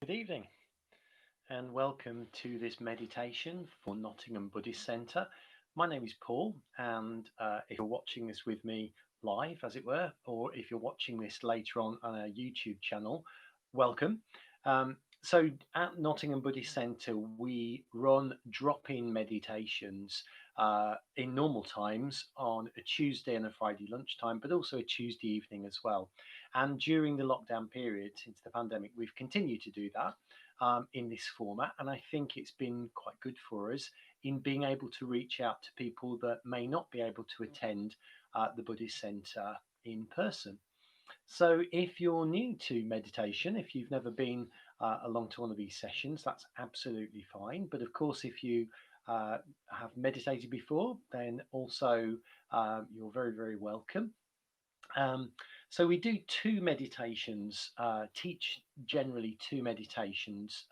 Good evening and welcome to this meditation for Nottingham Buddhist Centre. My name is Paul, and if you're watching this with me live, as it were, or if you're watching this later on our YouTube channel, welcome. So at Nottingham Buddhist Centre, we run drop-in meditations in normal times on a Tuesday and a Friday lunchtime, but also a Tuesday evening as well. And during the lockdown period, since the pandemic, we've continued to do that in this format. And I think it's been quite good for us in being able to reach out to people that may not be able to attend the Buddhist Centre in person. So if you're new to meditation, if you've never been along to one of these sessions, that's absolutely fine. But of course, if you have meditated before, then also you're very, very welcome. Um, so we do two meditations, teach generally two meditations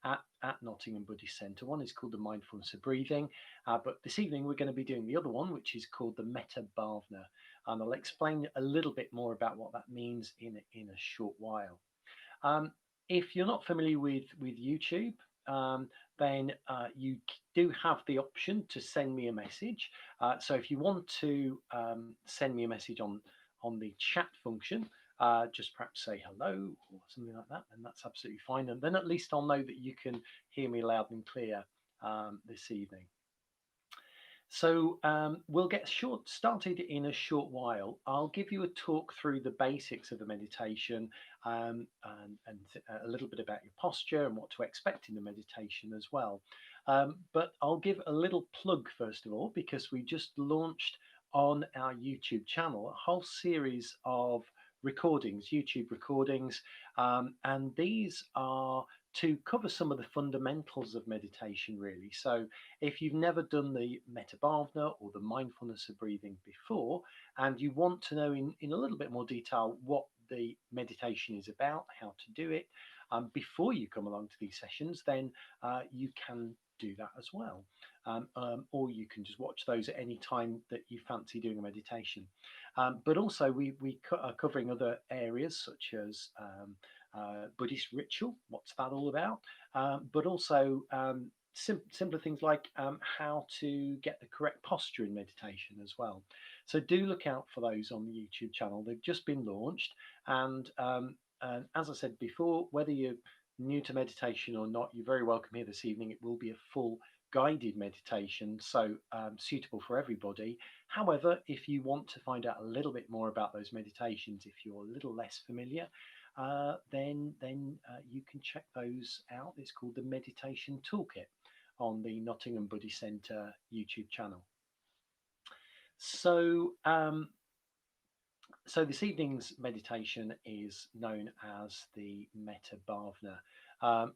at Nottingham Buddhist Centre. One is called the Mindfulness of Breathing, but this evening we're going to be doing the other one, which is called the Metta Bhavana. And I'll explain a little bit more about what that means in a short while. Um, if you're not familiar with YouTube, then you do have the option to send me a message. So if you want to send me a message on the chat function, just perhaps say hello or something like that, and that's absolutely fine. And then at least I'll know that you can hear me loud and clear this evening. So we'll get started in a short while. I'll give you a talk through the basics of the meditation and a little bit about your posture and what to expect in the meditation as well. But I'll give a little plug first of all, because we just launched on our YouTube channel a whole series of recordings, YouTube recordings, and these are to cover some of the fundamentals of meditation, really. So if you've never done the Metta Bhavana or the mindfulness of breathing before, and you want to know in a little bit more detail what the meditation is about, how to do it, before you come along to these sessions, then you can do that as well. Or you can just watch those at any time that you fancy doing a meditation. But also we are covering other areas such as Buddhist ritual, what's that all about? But also simpler things like how to get the correct posture in meditation as well. So do look out for those on the YouTube channel. They've just been launched, and as I said before, whether you're new to meditation or not, you're very welcome here this evening. It will be a full guided meditation, so suitable for everybody. However, if you want to find out a little bit more about those meditations, if you're a little less familiar, then you can check those out. It's called the Meditation Toolkit on the Nottingham Buddhist Centre YouTube channel. So, so this evening's meditation is known as the Metta Bhavana,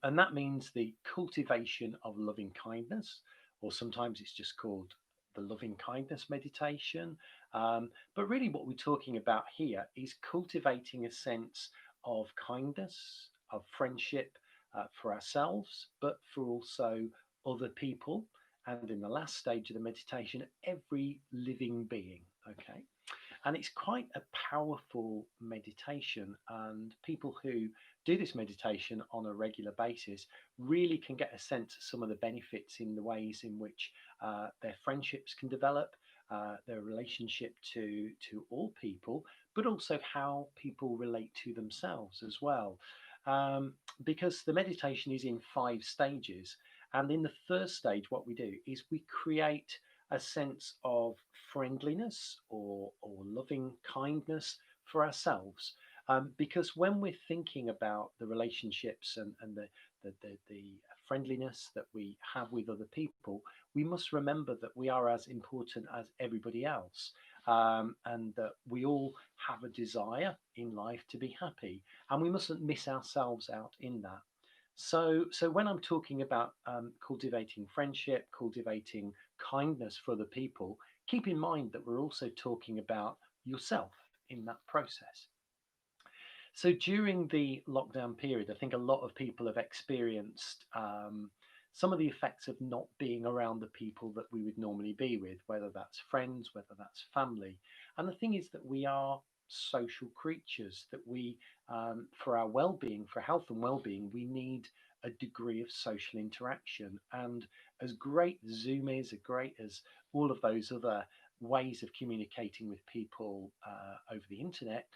and that means the cultivation of loving kindness, or sometimes it's just called the loving kindness meditation. But really, what we're talking about here is cultivating a sense of kindness, of friendship for ourselves, but for also other people. And in the last stage of the meditation, every living being. Okay. And it's quite a powerful meditation. And people who do this meditation on a regular basis really can get a sense of some of the benefits in the ways in which their friendships can develop, their relationship to all people, but also how people relate to themselves as well. Because the meditation is in 5 stages. And in the first stage, what we do is we create a sense of friendliness or loving kindness for ourselves. Because when we're thinking about the relationships and the friendliness that we have with other people, we must remember that we are as important as everybody else, and that we all have a desire in life to be happy, and we mustn't miss ourselves out in that. So when I'm talking about cultivating friendship, cultivating kindness for other people, keep in mind that we're also talking about yourself in that process. So during the lockdown period, I think a lot of people have experienced some of the effects of not being around the people that we would normally be with, whether that's friends, whether that's family. And the thing is that we are social creatures, that we, for our well-being, for health and well-being, we need a degree of social interaction. And as great as Zoom is, as great as all of those other ways of communicating with people over the internet,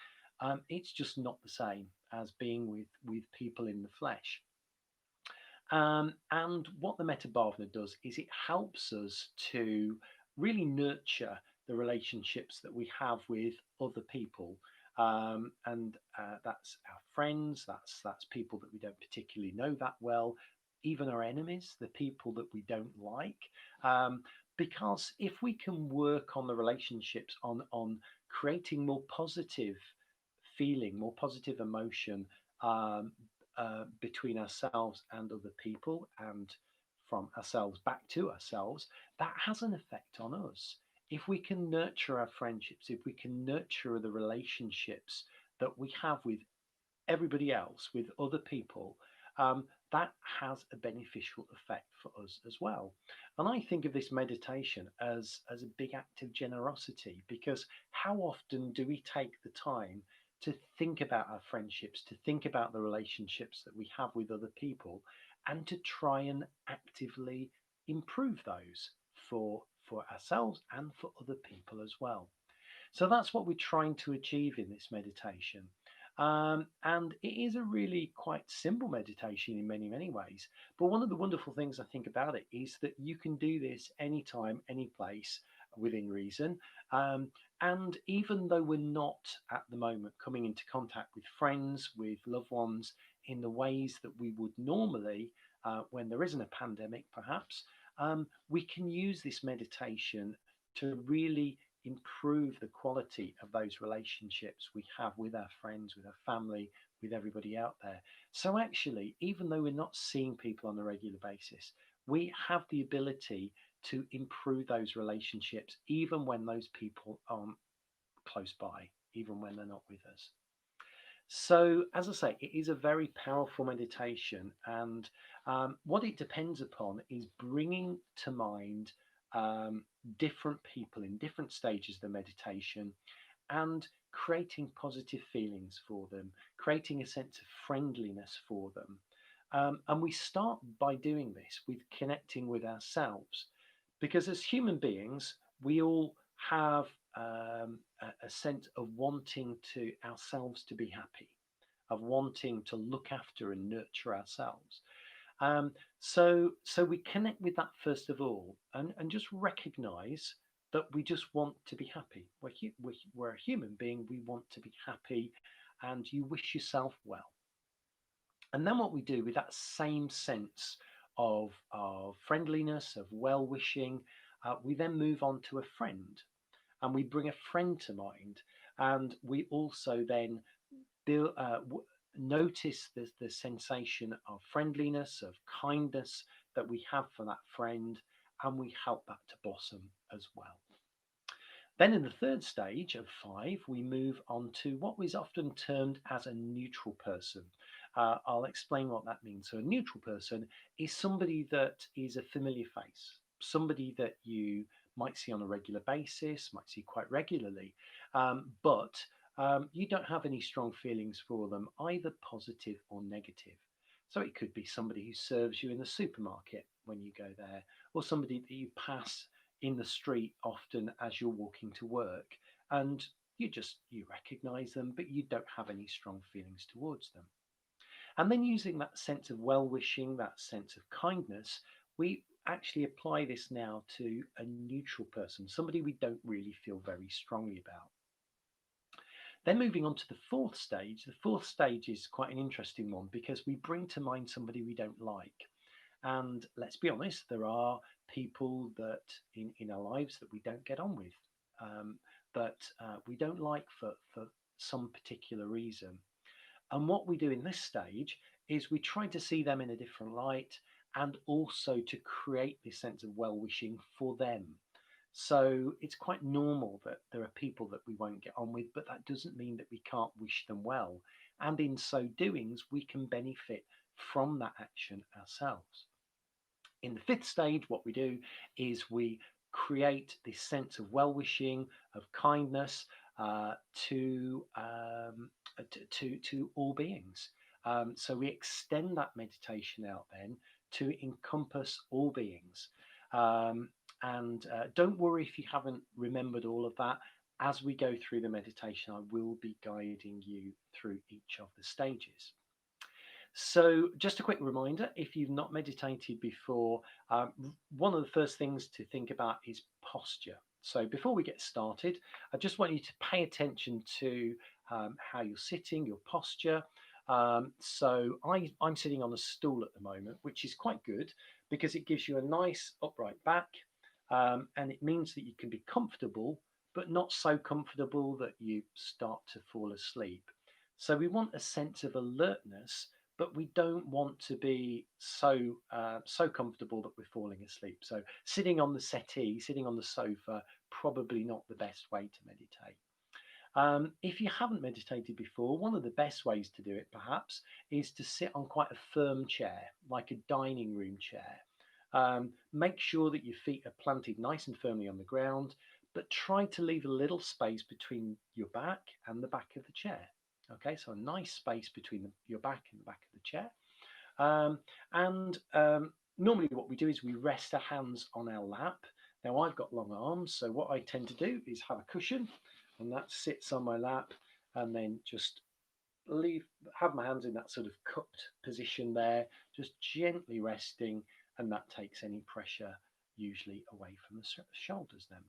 it's just not the same as being with people in the flesh. And what the Metta Bhavana does is it helps us to really nurture the relationships that we have with other people. And that's our friends, that's people that we don't particularly know that well, even our enemies, the people that we don't like. Um, because if we can work on the relationships, on creating more positive feeling, more positive emotion, um, between ourselves and other people, and from ourselves back to ourselves, that has an effect on us. If we can nurture our friendships, if we can nurture the relationships that we have with everybody else, with other people, that has a beneficial effect for us as well. And I think of this meditation as a big act of generosity, because how often do we take the time to think about our friendships, to think about the relationships that we have with other people, and to try and actively improve those for ourselves and for other people as well. So that's what we're trying to achieve in this meditation. And it is a really quite simple meditation in many, many ways. But one of the wonderful things I think about it is that you can do this anytime, any place within reason. And even though we're not at the moment coming into contact with friends, with loved ones in the ways that we would normally, when there isn't a pandemic, perhaps, we can use this meditation to really improve the quality of those relationships we have with our friends, with our family, with everybody out there. So, actually, even though we're not seeing people on a regular basis, we have the ability to improve those relationships, even when those people aren't close by, even when they're not with us. So, as I say, it is a very powerful meditation, and what it depends upon is bringing to mind um, different people in different stages of the meditation, and creating positive feelings for them, creating a sense of friendliness for them. And we start by doing this with connecting with ourselves, because as human beings, we all have a sense of wanting to ourselves to be happy, of wanting to look after and nurture ourselves. So we connect with that first of all, and just recognize that we just want to be happy. We're a human being. We want to be happy, and you wish yourself well. And then what we do with that same sense of friendliness, of well wishing, we then move on to a friend, and we bring a friend to mind, and we also then build, notice the sensation of friendliness, of kindness that we have for that friend, and we help that to blossom as well. Then in the third stage of five, we move on to what is often termed as a neutral person. I'll explain what that means. So a neutral person is somebody that is a familiar face, somebody that you might see on a regular basis, might see quite regularly, but you don't have any strong feelings for them, either positive or negative. So it could be somebody who serves you in the supermarket when you go there, or somebody that you pass in the street often as you're walking to work, and you recognize them, but you don't have any strong feelings towards them. And then using that sense of well-wishing, that sense of kindness, we actually apply this now to a neutral person, somebody we don't really feel very strongly about. Then moving on to the fourth stage is quite an interesting one, because we bring to mind somebody we don't like. And let's be honest, there are people that in our lives that we don't get on with, that we don't like for some particular reason. And what we do in this stage is we try to see them in a different light, and also to create this sense of well wishing for them. So it's quite normal that there are people that we won't get on with, but that doesn't mean that we can't wish them well. And in so doings, we can benefit from that action ourselves. In the fifth stage, what we do is we create this sense of well wishing, of kindness, uh, to, um, to all beings. So we extend that meditation out then to encompass all beings. Um, and don't worry if you haven't remembered all of that. As we go through the meditation, I will be guiding you through each of the stages. So, just a quick reminder, if you've not meditated before, one of the first things to think about is posture. So, before we get started, I just want you to pay attention to how you're sitting, your posture. I'm sitting on a stool at the moment, which is quite good because it gives you a nice upright back, and it means that you can be comfortable, but not so comfortable that you start to fall asleep. So, we want a sense of alertness, but we don't want to be so comfortable that we're falling asleep. So sitting on the settee, sitting on the sofa, probably not the best way to meditate. If you haven't meditated before, one of the best ways to do it, perhaps, is to sit on quite a firm chair, like a dining room chair. Make sure that your feet are planted nice and firmly on the ground, but try to leave a little space between your back and the back of the chair. Okay, so a nice space between your back and the back of the chair. And normally what we do is we rest our hands on our lap. Now I've got long arms, so what I tend to do is have a cushion, and that sits on my lap, and then just have my hands in that sort of cupped position there, just gently resting, and that takes any pressure usually away from the shoulders then.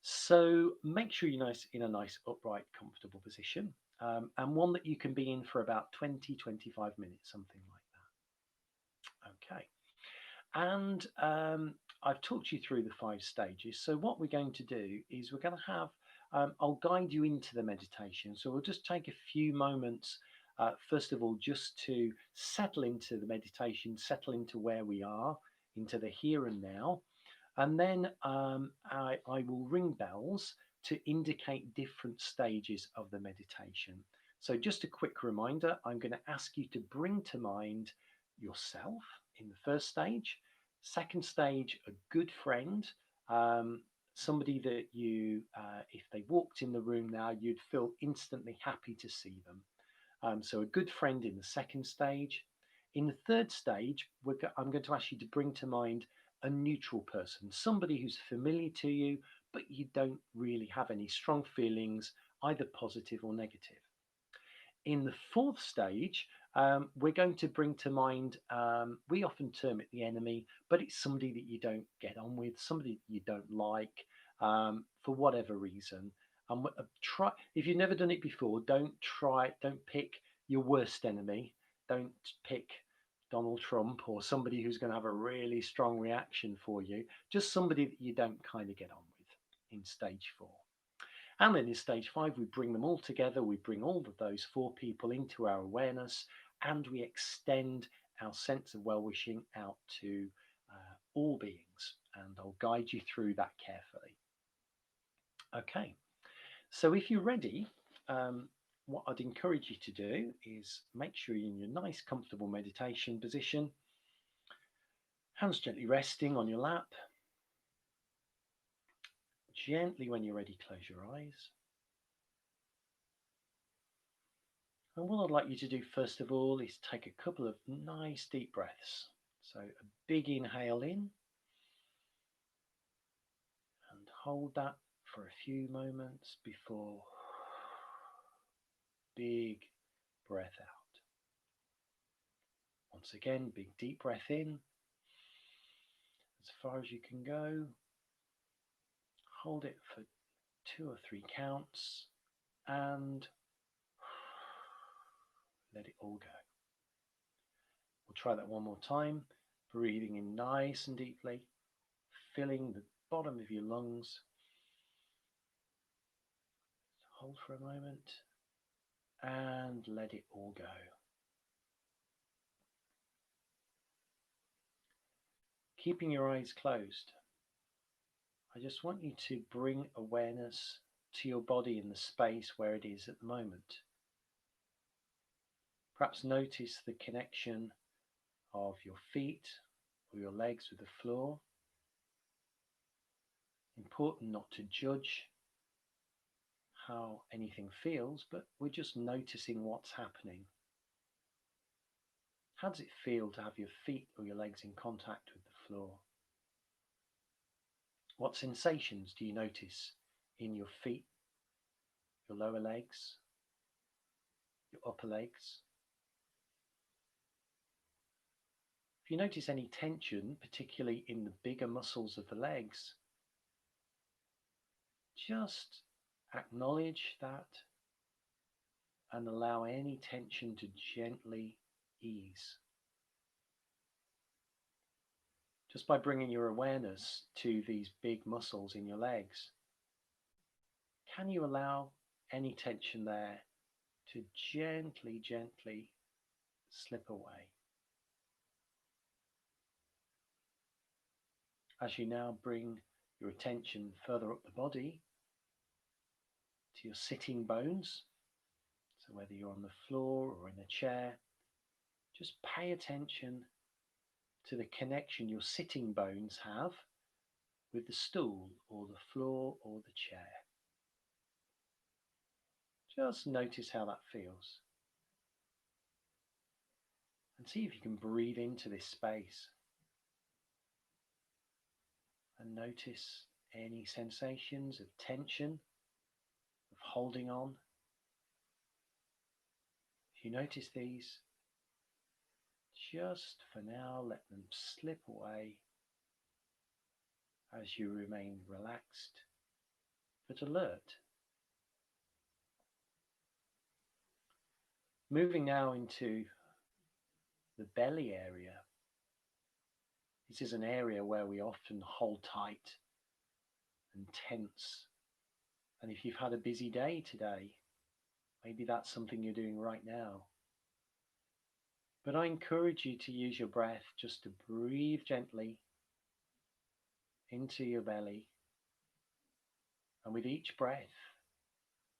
So make sure you're in a nice upright comfortable position, and one that you can be in for about 20-25 minutes, something like that. Okay, and I've talked you through the 5 stages. So what we're going to do is we're going to have I'll guide you into the meditation. So we'll just take a few moments, first of all, just to settle into the meditation, settle into where we are, into the here and now. And then I will ring bells to indicate different stages of the meditation. So, just a quick reminder, I'm going to ask you to bring to mind yourself in the first stage. Second stage, a good friend, somebody that if they walked in the room now, you'd feel instantly happy to see them. So, a good friend in the second stage. In the third stage, I'm going to ask you to bring to mind a neutral person, somebody who's familiar to you, but you don't really have any strong feelings, either positive or negative. In the fourth stage, we're going to bring to mind, we often term it the enemy, but it's somebody that you don't get on with, somebody you don't like, for whatever reason. And if you've never done it before, don't pick your worst enemy. Don't pick Donald Trump or somebody who's going to have a really strong reaction for you. Just somebody that you don't kind of get on with in stage 4. And then in stage 5, we bring them all together. We bring all of those 4 people into our awareness, and we extend our sense of well-wishing out to all beings. And I'll guide you through that carefully. Okay, so if you're ready, what I'd encourage you to do is make sure you're in your nice, comfortable meditation position. Hands gently resting on your lap. Gently, when you're ready, close your eyes. And what I'd like you to do first of all is take a couple of nice deep breaths. So a big inhale in and hold that for a few moments before big breath out. Once again, big deep breath in as far as you can go. Hold it for 2 or 3 counts and let it all go. We'll try that one more time, breathing in nice and deeply, filling the bottom of your lungs. Hold for a moment and let it all go. Keeping your eyes closed, I just want you to bring awareness to your body in the space where it is at the moment. Perhaps notice the connection of your feet or your legs with the floor. Important not to judge, how anything feels, but we're just noticing what's happening. How does it feel to have your feet or your legs in contact with the floor? What sensations do you notice in your feet, your lower legs, your upper legs? If you notice any tension, particularly in the bigger muscles of the legs, just acknowledge that and allow any tension to gently ease. Just by bringing your awareness to these big muscles in your legs, can you allow any tension there to gently, gently slip away? As you now bring your attention further up the body to your sitting bones, so whether you're on the floor or in a chair, just pay attention to the connection your sitting bones have with the stool or the floor or the chair. Just notice how that feels. And see if you can breathe into this space. And notice any sensations of tension, of holding on. If you notice these, just for now let them slip away as you remain relaxed but alert. Moving now into the belly area. This is an area where we often hold tight and tense. And if you've had a busy day today, maybe that's something you're doing right now. But I encourage you to use your breath just to breathe gently into your belly. And with each breath,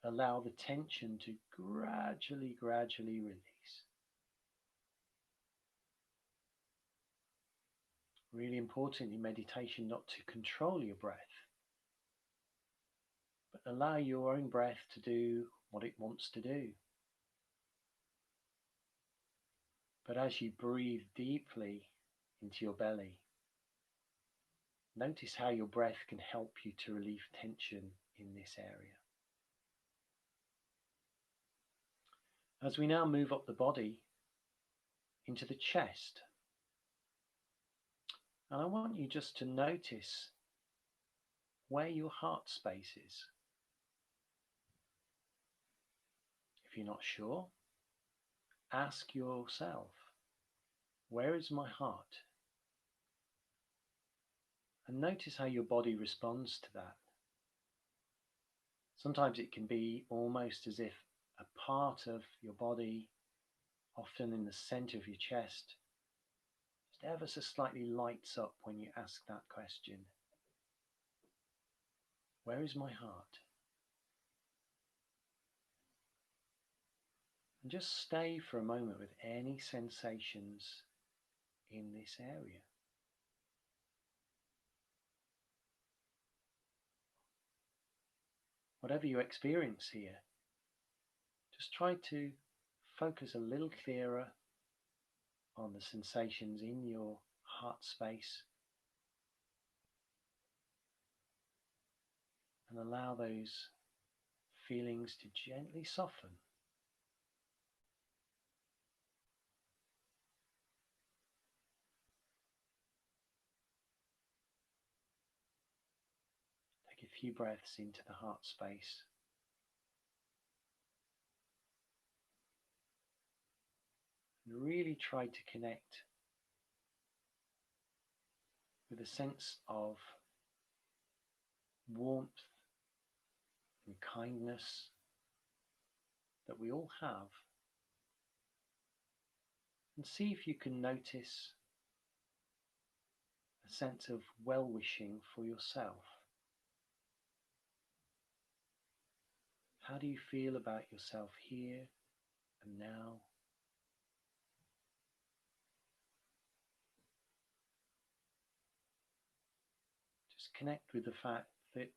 allow the tension to gradually release. Really important in meditation not to control your breath, but allow your own breath to do what it wants to do. But as you breathe deeply into your belly, notice how your breath can help you to relieve tension in this area. As we now move up the body into the chest, and I want you just to notice where your heart space is. If you're not sure, ask yourself, where is my heart? And notice how your body responds to that. Sometimes it can be almost as if a part of your body, often in the center of your chest, just ever so slightly lights up when you ask that question. Where is my heart? And just stay for a moment with any sensations in this area. Whatever you experience here, just try to focus a little clearer on the sensations in your heart space and allow those feelings to gently soften. Take a few breaths into the heart space. And really try to connect with a sense of warmth and kindness that we all have. And see if you can notice a sense of well-wishing for yourself. How do you feel about yourself here and now? Just connect with the fact that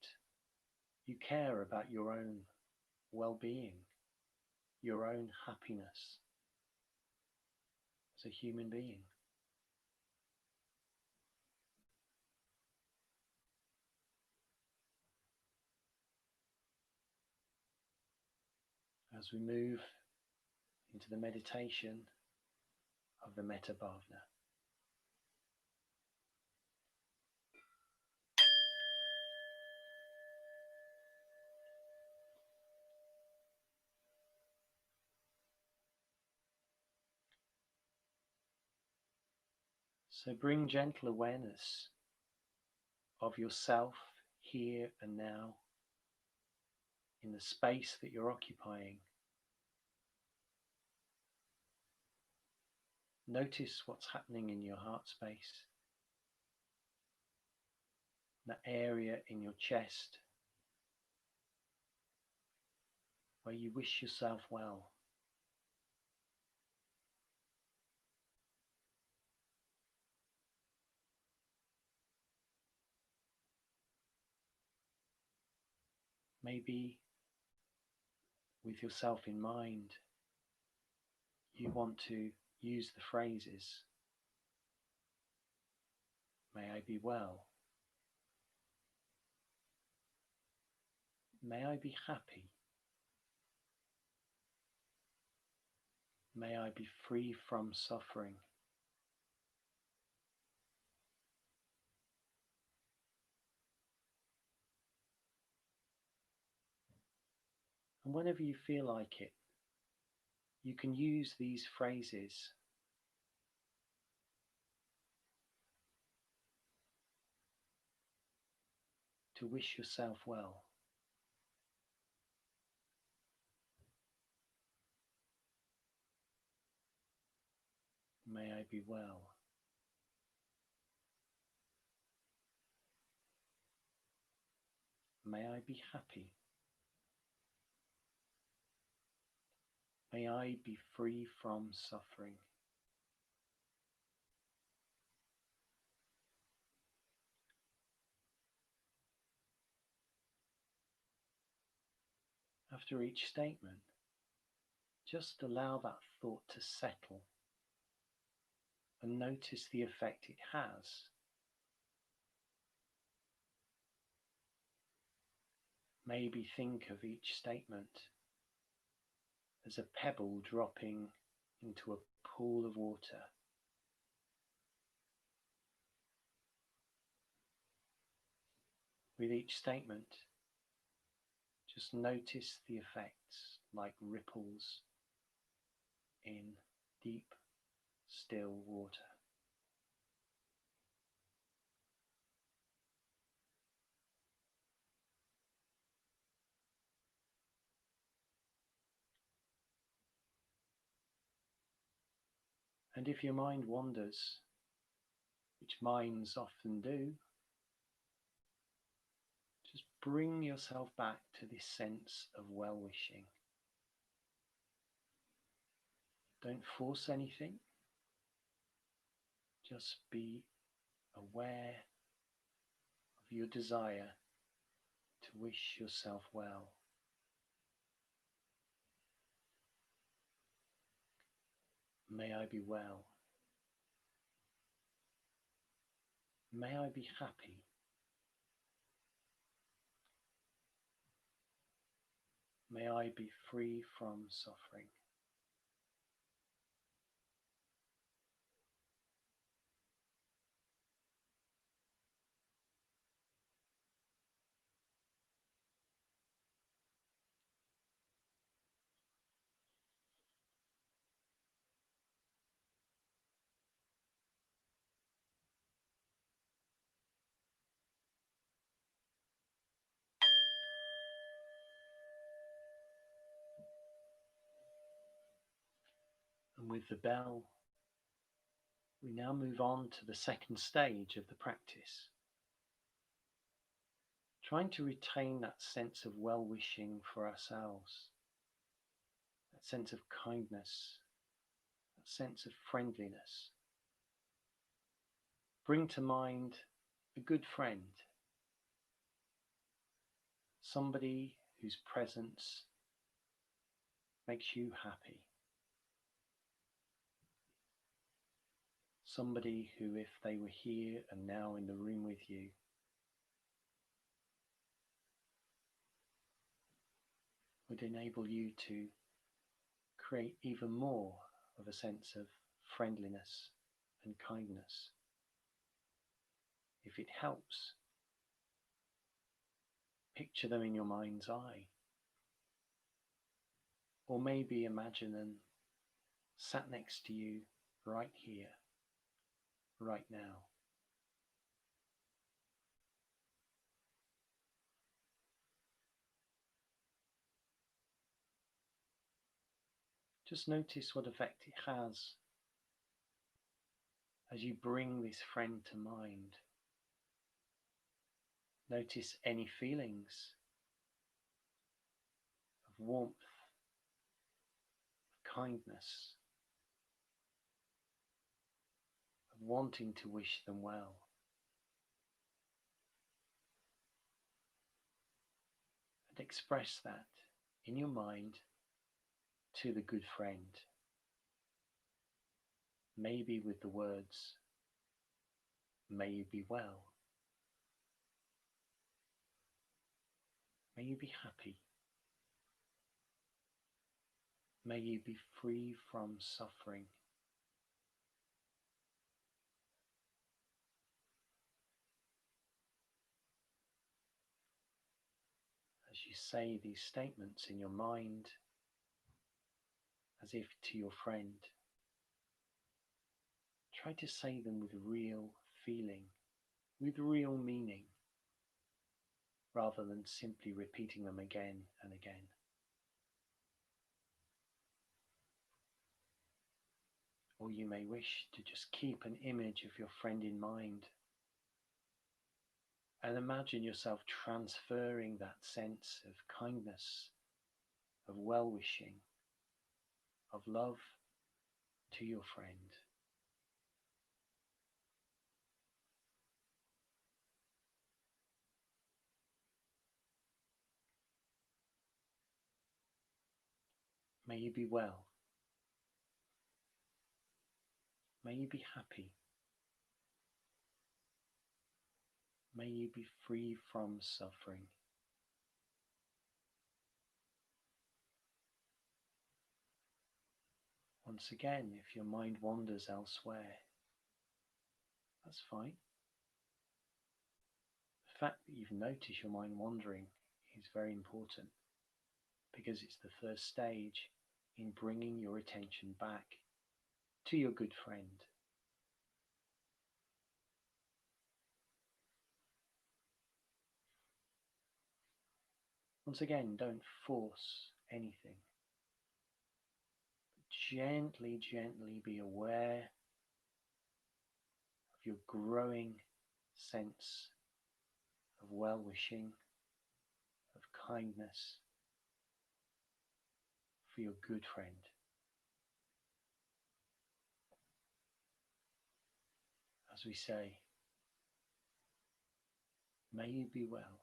you care about your own well-being, your own happiness as a human being. As we move into the meditation of the Metta Bhavana. So bring gentle awareness of yourself here and now in the space that you're occupying. Notice what's happening in your heart space, that area in your chest where you wish yourself well. Maybe with yourself in mind, you want to use the phrases, may I be well, may I be happy, may I be free from suffering. And whenever you feel like it, you can use these phrases to wish yourself well. May I be well. May I be happy. May I be free from suffering. After each statement, just allow that thought to settle and notice the effect it has. Maybe think of each statement as a pebble dropping into a pool of water. With each statement, just notice the effects like ripples in deep, still water. And if your mind wanders, which minds often do, just bring yourself back to this sense of well-wishing. Don't force anything, just be aware of your desire to wish yourself well. May I be well. May I be happy. May I be free from suffering. And with the bell, we now move on to the second stage of the practice. Trying to retain that sense of well-wishing for ourselves, that sense of kindness, that sense of friendliness. Bring to mind a good friend, somebody whose presence makes you happy. Somebody who, if they were here and now in the room with you, would enable you to create even more of a sense of friendliness and kindness. If it helps, picture them in your mind's eye. Or maybe imagine them sat next to you right here, right now. Just notice what effect it has as you bring this friend to mind. Notice any feelings of warmth, of kindness, of wanting to wish them well. And express that in your mind to the good friend. Maybe with the words, "May you be well. May you be happy. May you be free from suffering." As you say these statements in your mind, as if to your friend, try to say them with real feeling, with real meaning, rather than simply repeating them again and again. Or you may wish to just keep an image of your friend in mind and imagine yourself transferring that sense of kindness, of well-wishing, of love to your friend. May you be well. May you be happy. May you be free from suffering. Once again, if your mind wanders elsewhere, that's fine. The fact that you've noticed your mind wandering is very important, because it's the first stage in bringing your attention back to your good friend. Once again, don't force anything. Gently, gently be aware of your growing sense of well-wishing, of kindness for your good friend. As we say, may you be well.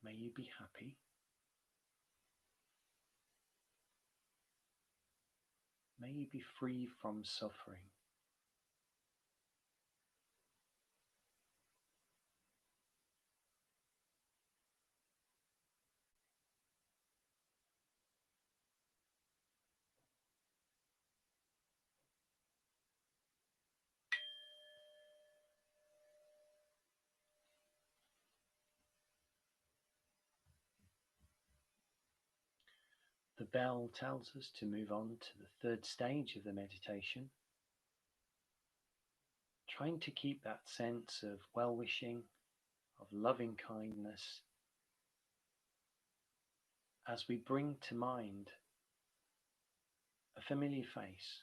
May you be happy. May you be free from suffering. The bell tells us to move on to the third stage of the meditation, trying to keep that sense of well-wishing, of loving kindness, as we bring to mind a familiar face,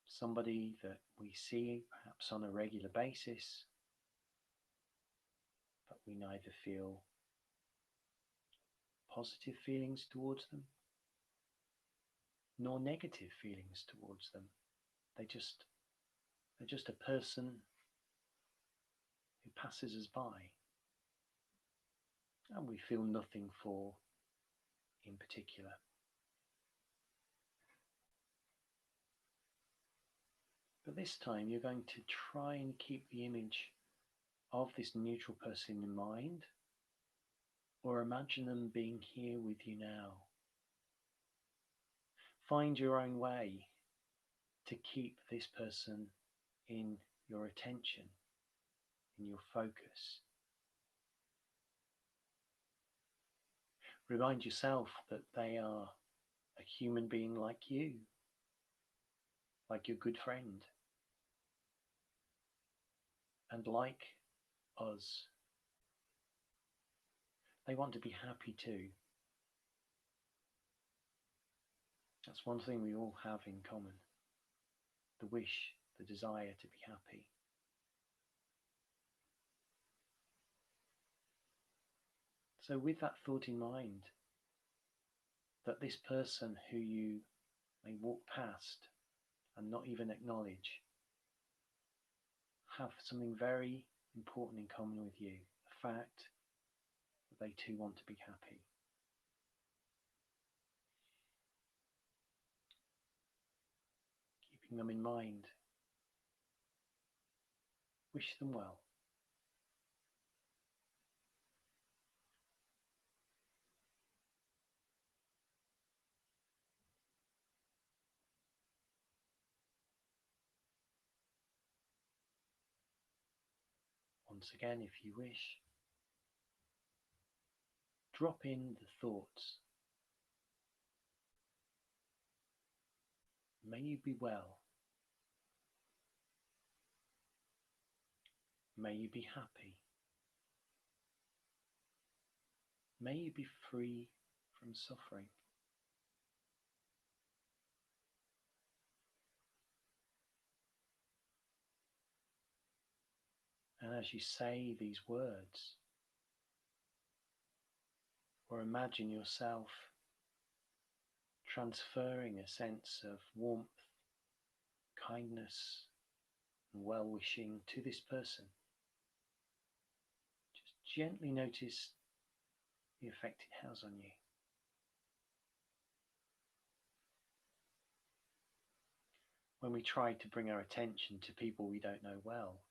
somebody that we see perhaps on a regular basis, but we neither feel positive feelings towards them nor negative feelings towards them. They're just a person who passes us by. and we feel nothing for in particular. But this time you're going to try and keep the image of this neutral person in mind, or imagine them being here with you now. Find your own way to keep this person in your attention, in your focus. Remind yourself that they are a human being like you, like your good friend, and like us. They want to be happy too. That's one thing we all have in common: the wish, the desire to be happy. So with that thought in mind, that this person who you may walk past and not even acknowledge have something very important in common with you, the fact that they too want to be happy. Keeping them in mind, wish them well. Once again, if you wish, drop in the thoughts. May you be well. May you be happy. May you be free from suffering. And as you say these words, or imagine yourself transferring a sense of warmth, kindness, and well-wishing to this person, just gently notice the effect it has on you. When we try to bring our attention to people we don't know well,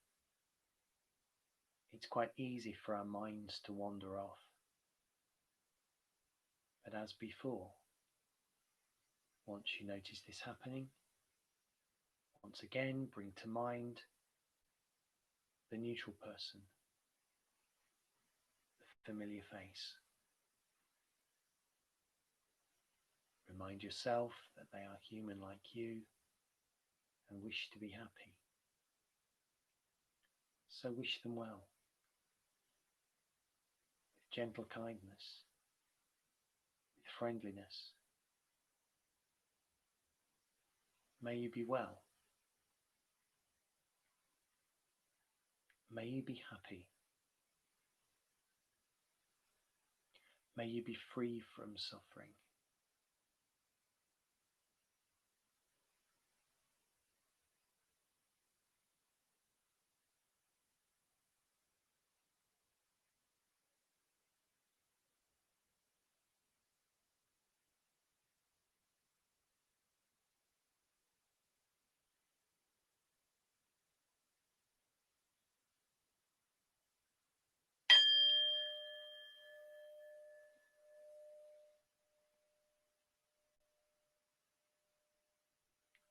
it's quite easy for our minds to wander off. But as before, once you notice this happening, once again bring to mind the neutral person, the familiar face. Remind yourself that they are human like you and wish to be happy. So wish them well, with gentle kindness, with friendliness. May you be well. May you be happy. May you be free from suffering.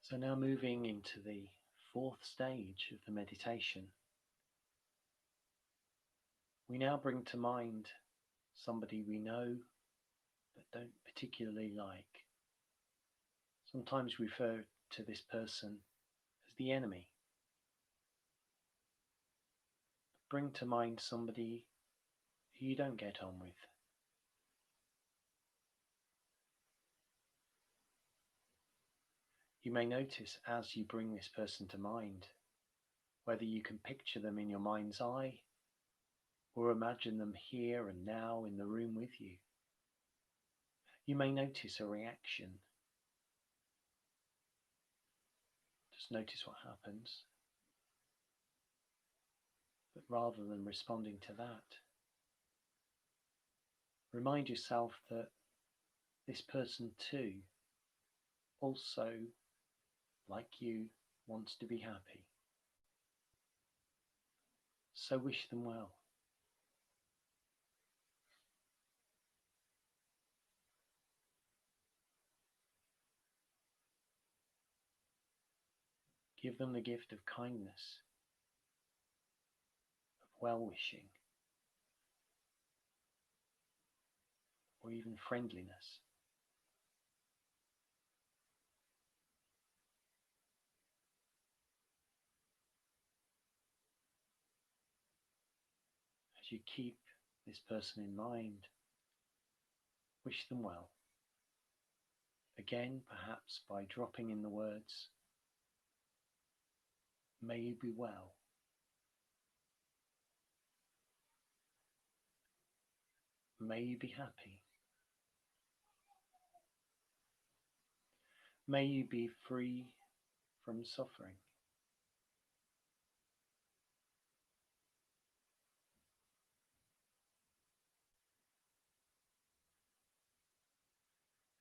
So now moving into the fourth stage of the meditation, we now bring to mind somebody we know but don't particularly like. Sometimes we refer to this person as the enemy. Bring to mind somebody who you don't get on with. You may notice as you bring this person to mind whether you can picture them in your mind's eye or imagine them here and now in the room with you. You may notice a reaction. Just notice what happens. But rather than responding to that, Remind yourself that this person too, also, like you, wants to be happy. So wish them well. Give them the gift of kindness, of well-wishing, or even friendliness. As you keep this person in mind, wish them well. Again, perhaps by dropping in the words, may you be well. May you be happy. May you be free from suffering.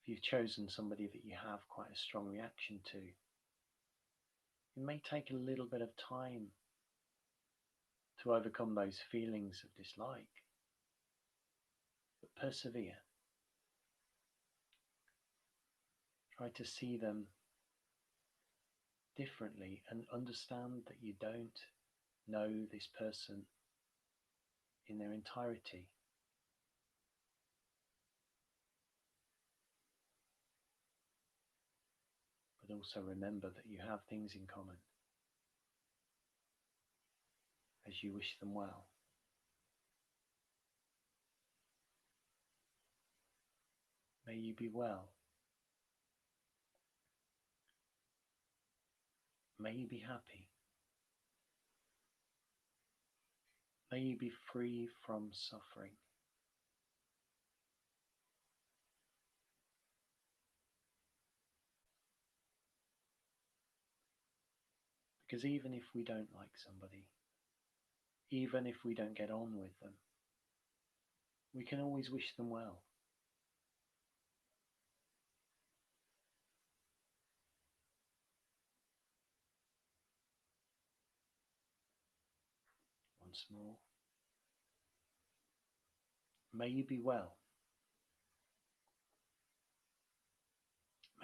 If you've chosen somebody that you have quite a strong reaction to, it may take a little bit of time to overcome those feelings of dislike, but persevere. Try to see them differently and understand that you don't know this person in their entirety. But also remember that you have things in common as you wish them well. May you be well. May you be happy. May you be free from suffering. Because even if we don't like somebody, even if we don't get on with them, we can always wish them well. Once more, may you be well.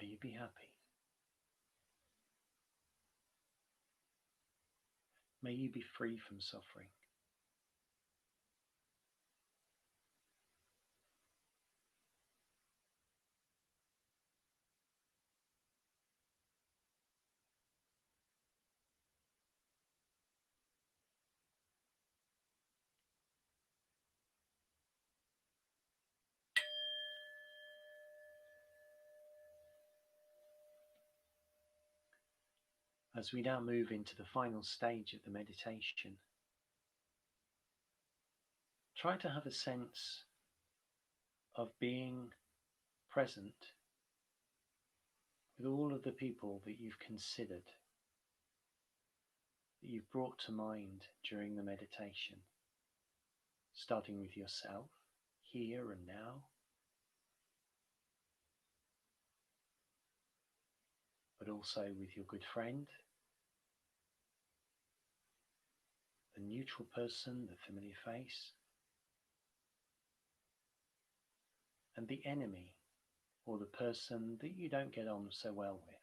May you be happy. May you be free from suffering. As we now move into the final stage of the meditation, try to have a sense of being present with all of the people that you've considered, that you've brought to mind during the meditation, starting with yourself, here and now, but also with your good friend, the neutral person, the familiar face, and the enemy, or the person that you don't get on so well with.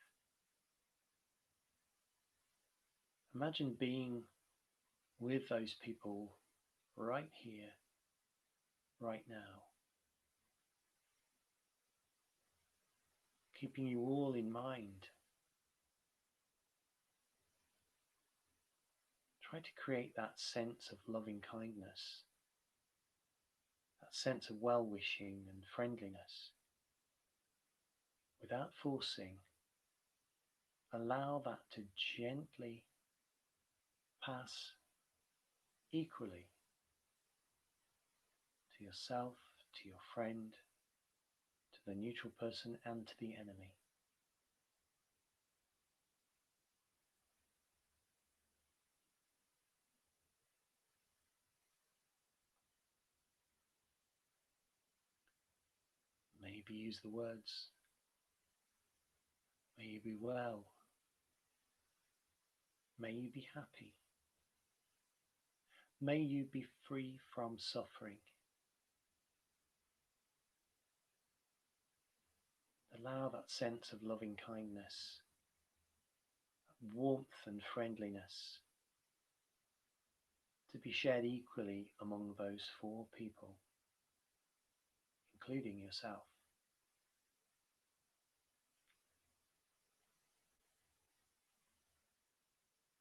Imagine being with those people right here, right now, keeping you all in mind. Try to create that sense of loving kindness, that sense of well-wishing and friendliness. Without forcing, allow that to gently pass equally to yourself, to your friend, to the neutral person, and to the enemy. Maybe use the words, may you be well, may you be happy, may you be free from suffering. Allow that sense of loving kindness, warmth and friendliness to be shared equally among those 4 people, including yourself.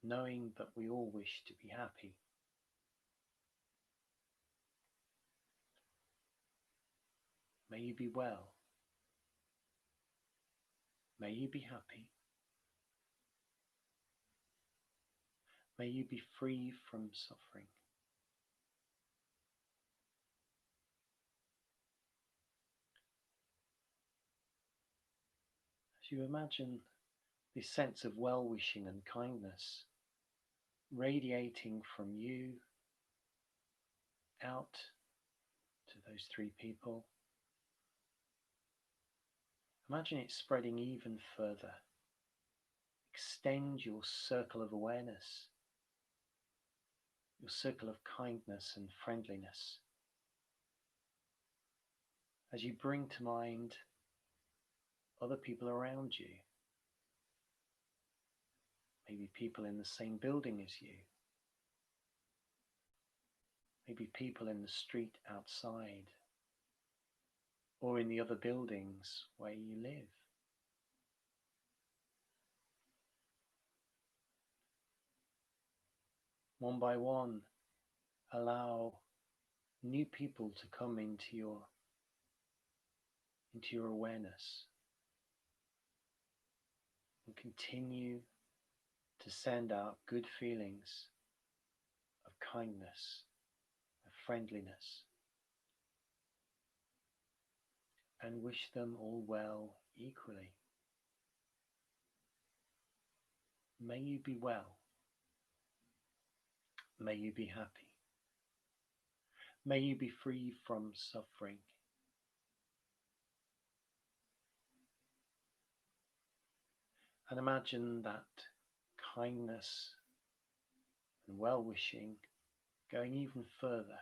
Knowing that we all wish to be happy. May you be well. May you be happy. May you be free from suffering. As you imagine this sense of well-wishing and kindness radiating from you out to those 3 people, imagine it spreading even further. Extend your circle of awareness, your circle of kindness and friendliness, as you bring to mind other people around you, maybe people in the same building as you, maybe people in the street outside, or in the other buildings where you live. One by one, allow new people to come into your awareness, and continue to send out good feelings of kindness, of friendliness, and wish them all well equally. May you be well. May you be happy. May you be free from suffering. And imagine that kindness and well-wishing going even further.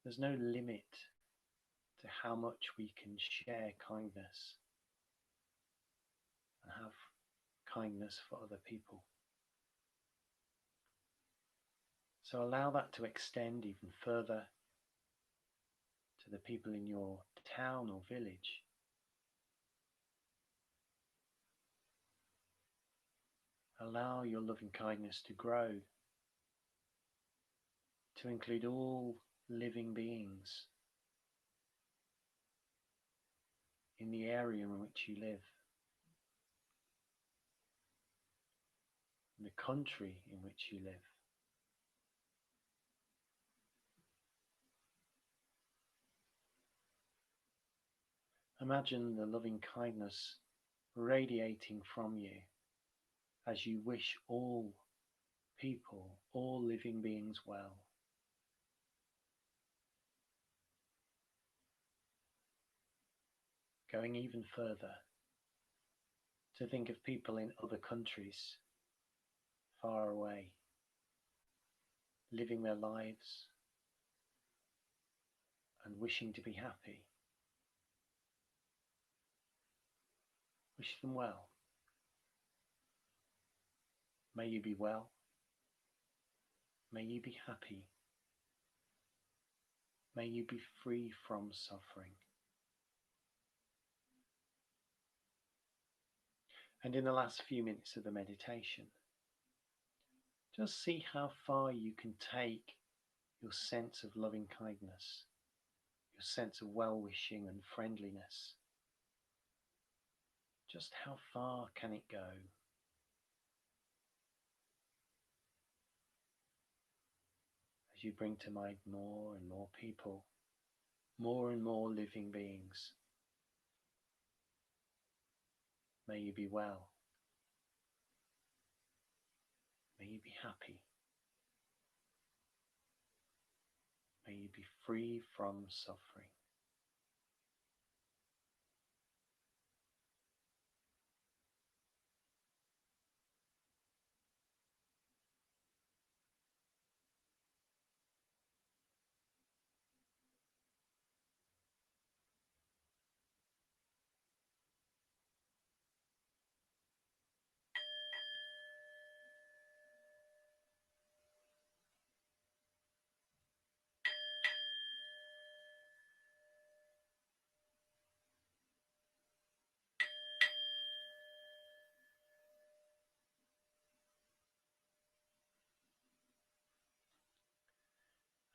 There's no limit to how much we can share kindness and have kindness for other people. So allow that to extend even further to the people in your town or village. Allow your loving kindness to grow, to include all living beings in the area in which you live, in the country in which you live. Imagine the loving kindness radiating from you as you wish all people, all living beings well. Going even further, to think of people in other countries, far away, living their lives and wishing to be happy. Wish them well. May you be well. May you be happy. May you be free from suffering. And in the last few minutes of the meditation, just see how far you can take your sense of loving kindness, your sense of well-wishing and friendliness. Just how far can it go? As you bring to mind more and more people, more and more living beings. May you be well. May you be happy. May you be free from suffering.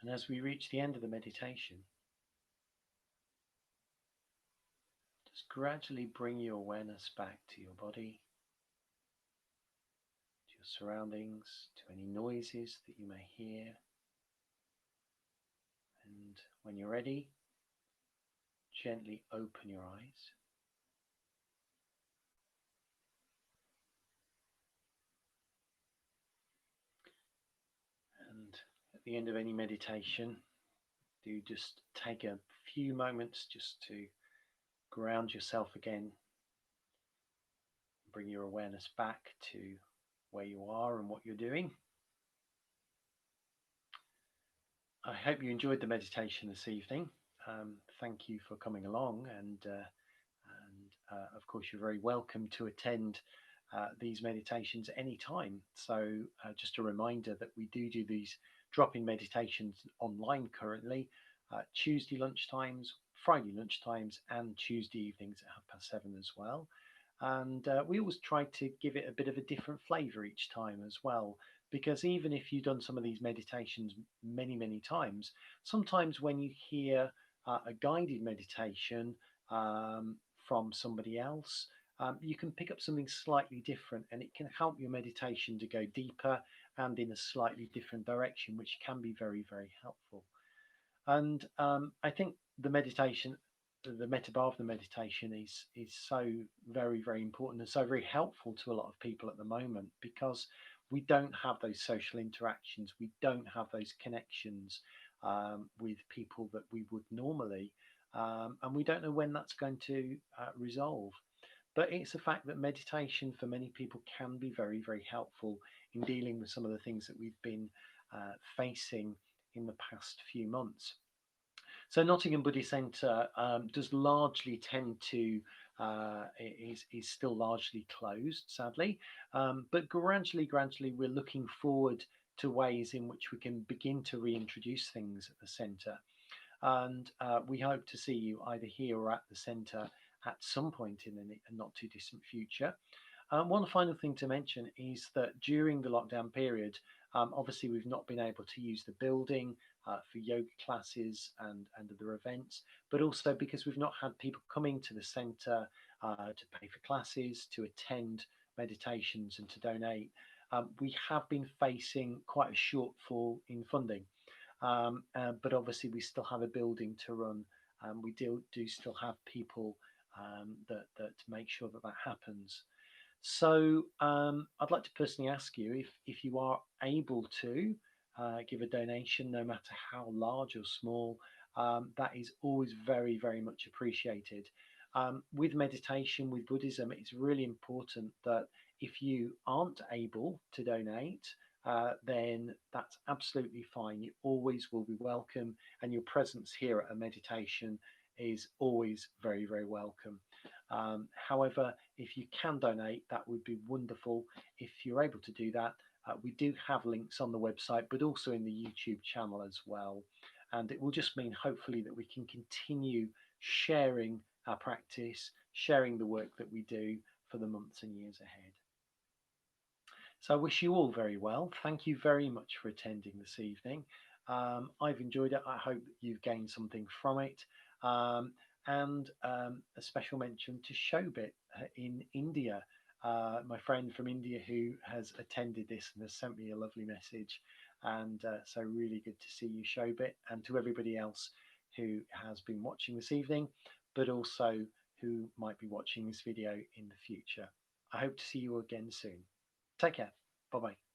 And as we reach the end of the meditation, just gradually bring your awareness back to your body, to your surroundings, to any noises that you may hear. And when you're ready, gently open your eyes. And at the end of any meditation, do just take a few moments just to ground yourself again. Bring your awareness back to where you are and what you're doing. I hope you enjoyed the meditation this evening. Thank you for coming along, and of course you're very welcome to attend these meditations any time. So just a reminder that we do these drop-in meditations online currently, Tuesday lunchtimes, Friday lunchtimes, and Tuesday evenings at 7:30 as well. And we always try to give it a bit of a different flavor each time as well, because even if you've done some of these meditations many times, sometimes when you hear a guided meditation from somebody else, you can pick up something slightly different, and it can help your meditation to go deeper and in a slightly different direction, which can be very helpful. And I think the meditation, the Metta Bhavana meditation, is so very important and so very helpful to a lot of people at the moment, because we don't have those social interactions, we don't have those connections with people that we would normally, and we don't know when that's going to resolve. But it's a fact that meditation for many people can be very helpful in dealing with some of the things that we've been facing in the past few months. So Nottingham Buddhist Centre does largely tend to is still largely closed, sadly, but gradually we're looking forward to ways in which we can begin to reintroduce things at the centre, and we hope to see you either here or at the centre at some point in the not too distant future. One final thing to mention is that during the lockdown period, obviously we've not been able to use the building for yoga classes and other events, but also because we've not had people coming to the centre to pay for classes, to attend meditations and to donate, we have been facing quite a shortfall in funding. But obviously we still have a building to run, and we do still have people that make sure that happens. So I'd like to personally ask you, if you are able to give a donation, no matter how large or small, that is always very much appreciated. With meditation, with Buddhism, it's really important that if you aren't able to donate, then that's absolutely fine. You always will be welcome, and your presence here at a meditation is always very welcome. However, if you can donate, that would be wonderful. If you're able to do that, we do have links on the website, but also in the YouTube channel as well. And it will just mean, hopefully, that we can continue sharing our practice, sharing the work that we do for the months and years ahead. So I wish you all very well. Thank you very much for attending this evening. I've enjoyed it. I hope that you've gained something from it. And a special mention to Shobit in India, my friend from India who has attended this and has sent me a lovely message. And so really good to see you, Shobit, and to everybody else who has been watching this evening, but also who might be watching this video in the future. I hope to see you again soon. Take care. Bye bye.